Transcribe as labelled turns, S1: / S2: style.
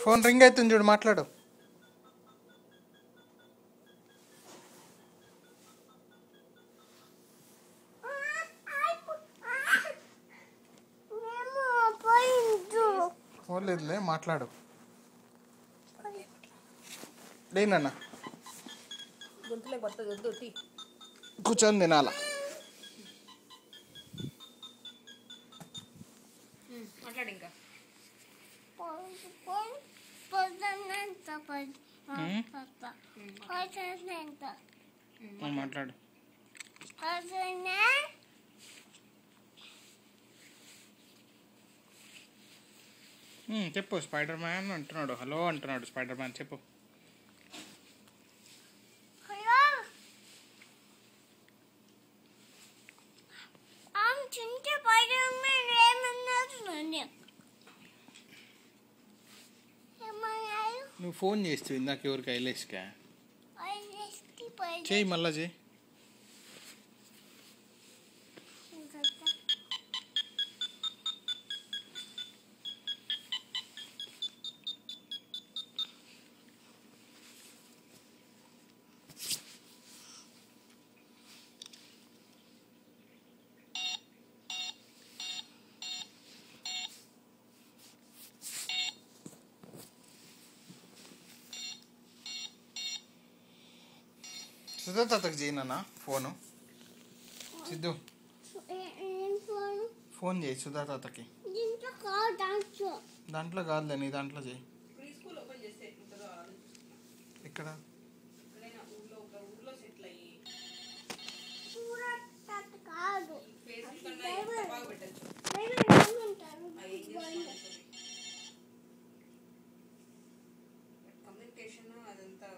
S1: Phone ring అవుతుంది చూడు, మాట్లాడు. ఫోన్ లేదులే, మాట్లాడు. లేనన్నా కూర్చొని తినాలా. మాట్లాడు. చెప్పు. స్పైడర్ మ్యాన్ అంటున్నాడు. హలో అంటున్నాడు స్పైడర్ మ్యాన్. చెప్పు. నువ్వు ఫోన్ చేస్తావు ఇందాక ఎవరికి? ఐలేష్కా? చేయి, మళ్ళా చేయి. సుధా తాతకి చేయనా ఫోను? సిద్ధు ఫోన్ చేయి సుధా తాతకి. దాంట్లో కాదులే, నీ దాంట్లో చేయి. ఇక్కడ
S2: కమ్యూనికేషన్ అదంతా